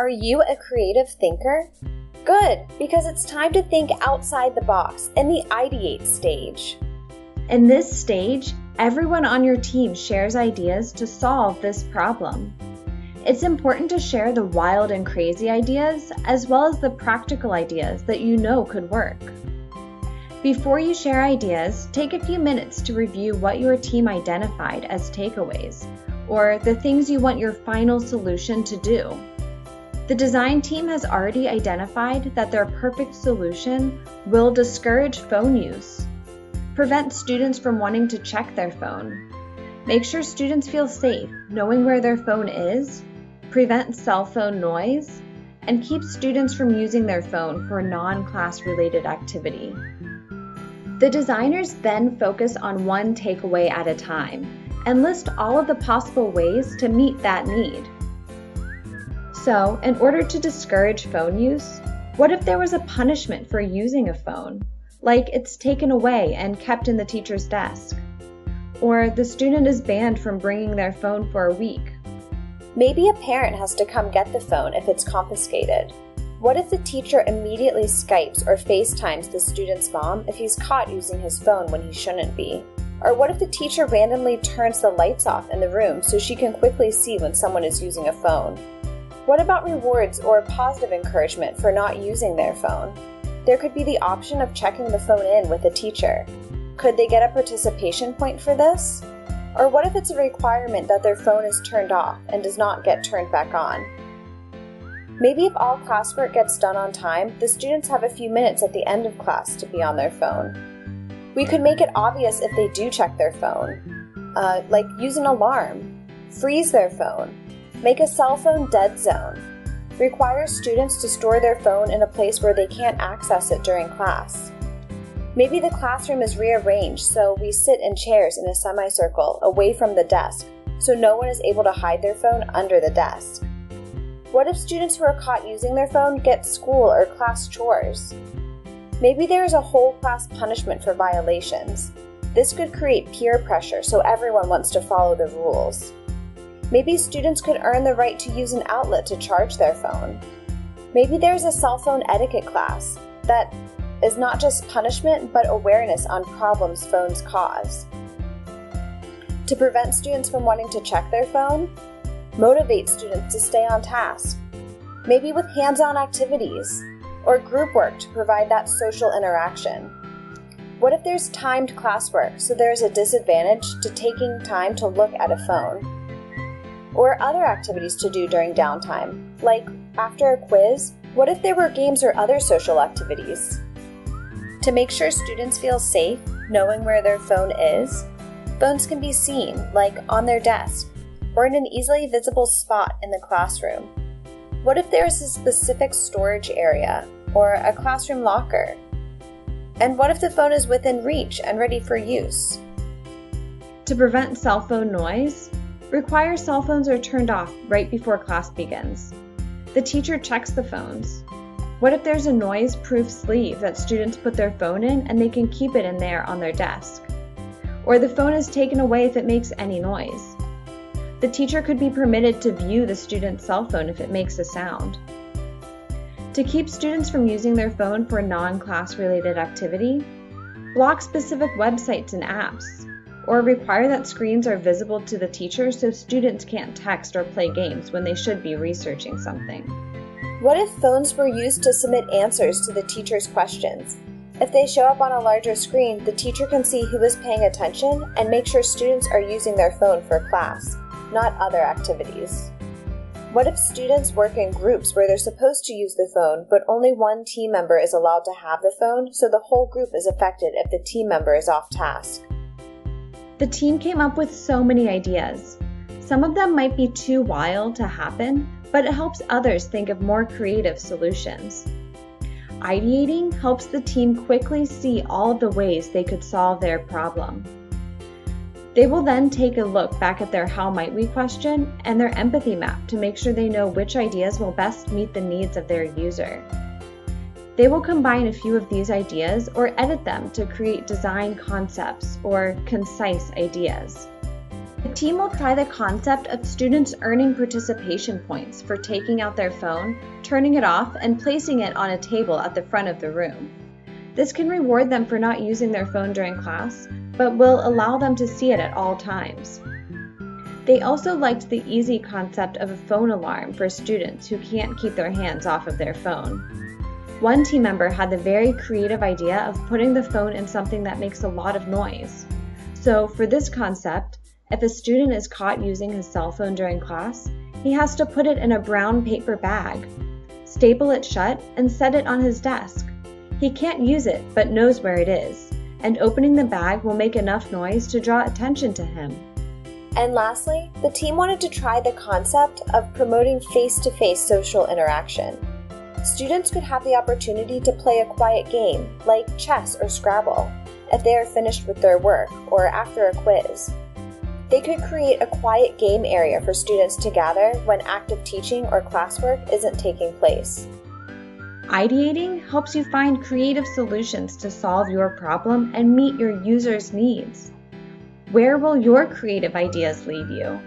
Are you a creative thinker? Good, because it's time to think outside the box in the ideate stage. In this stage, everyone on your team shares ideas to solve this problem. It's important to share the wild and crazy ideas as well as the practical ideas that you know could work. Before you share ideas, take a few minutes to review what your team identified as takeaways, or the things you want your final solution to do. The design team has already identified that their perfect solution will discourage phone use, prevent students from wanting to check their phone, make sure students feel safe knowing where their phone is, prevent cell phone noise, and keep students from using their phone for non-class related activity. The designers then focus on one takeaway at a time and list all of the possible ways to meet that need. So, in order to discourage phone use, what if there was a punishment for using a phone, like it's taken away and kept in the teacher's desk? Or the student is banned from bringing their phone for a week? Maybe a parent has to come get the phone if it's confiscated. What if the teacher immediately Skypes or FaceTimes the student's mom if he's caught using his phone when he shouldn't be? Or what if the teacher randomly turns the lights off in the room so she can quickly see when someone is using a phone? What about rewards or positive encouragement for not using their phone? There could be the option of checking the phone in with a teacher. Could they get a participation point for this? Or what if it's a requirement that their phone is turned off and does not get turned back on? Maybe if all classwork gets done on time, the students have a few minutes at the end of class to be on their phone. We could make it obvious if they do check their phone, like use an alarm, freeze their phone, make a cell phone dead zone, require students to store their phone in a place where they can't access it during class. Maybe the classroom is rearranged so we sit in chairs in a semicircle away from the desk so no one is able to hide their phone under the desk. What if students who are caught using their phone get school or class chores? Maybe there is a whole class punishment for violations. This could create peer pressure so everyone wants to follow the rules. Maybe students could earn the right to use an outlet to charge their phone. Maybe there's a cell phone etiquette class that is not just punishment but awareness on problems phones cause. To prevent students from wanting to check their phone, motivate students to stay on task, maybe with hands-on activities or group work to provide that social interaction. What if there's timed classwork so there's a disadvantage to taking time to look at a phone? Or other activities to do during downtime, like after a quiz, what if there were games or other social activities? To make sure students feel safe knowing where their phone is, phones can be seen, like on their desk, or in an easily visible spot in the classroom. What if there is a specific storage area or a classroom locker? And what if the phone is within reach and ready for use? To prevent cell phone noise, require cell phones are turned off right before class begins. The teacher checks the phones. What if there's a noise-proof sleeve that students put their phone in and they can keep it in there on their desk? Or the phone is taken away if it makes any noise. The teacher could be permitted to view the student's cell phone if it makes a sound. To keep students from using their phone for non-class related activity, block specific websites and apps, or require that screens are visible to the teacher so students can't text or play games when they should be researching something. What if phones were used to submit answers to the teacher's questions? If they show up on a larger screen, the teacher can see who is paying attention and make sure students are using their phone for class, not other activities. What if students work in groups where they're supposed to use the phone, but only one team member is allowed to have the phone, so the whole group is affected if the team member is off task? The team came up with so many ideas. Some of them might be too wild to happen, but it helps others think of more creative solutions. Ideating helps the team quickly see all of the ways they could solve their problem. They will then take a look back at their how might we question and their empathy map to make sure they know which ideas will best meet the needs of their user. They will combine a few of these ideas or edit them to create design concepts or concise ideas. The team will try the concept of students earning participation points for taking out their phone, turning it off, and placing it on a table at the front of the room. This can reward them for not using their phone during class, but will allow them to see it at all times. They also liked the easy concept of a phone alarm for students who can't keep their hands off of their phone. One team member had the very creative idea of putting the phone in something that makes a lot of noise. So for this concept, if a student is caught using his cell phone during class, he has to put it in a brown paper bag, staple it shut, and set it on his desk. He can't use it, but knows where it is, and opening the bag will make enough noise to draw attention to him. And lastly, the team wanted to try the concept of promoting face-to-face social interaction. Students could have the opportunity to play a quiet game, like chess or Scrabble, if they are finished with their work or after a quiz. They could create a quiet game area for students to gather when active teaching or classwork isn't taking place. Ideating helps you find creative solutions to solve your problem and meet your users' needs. Where will your creative ideas lead you?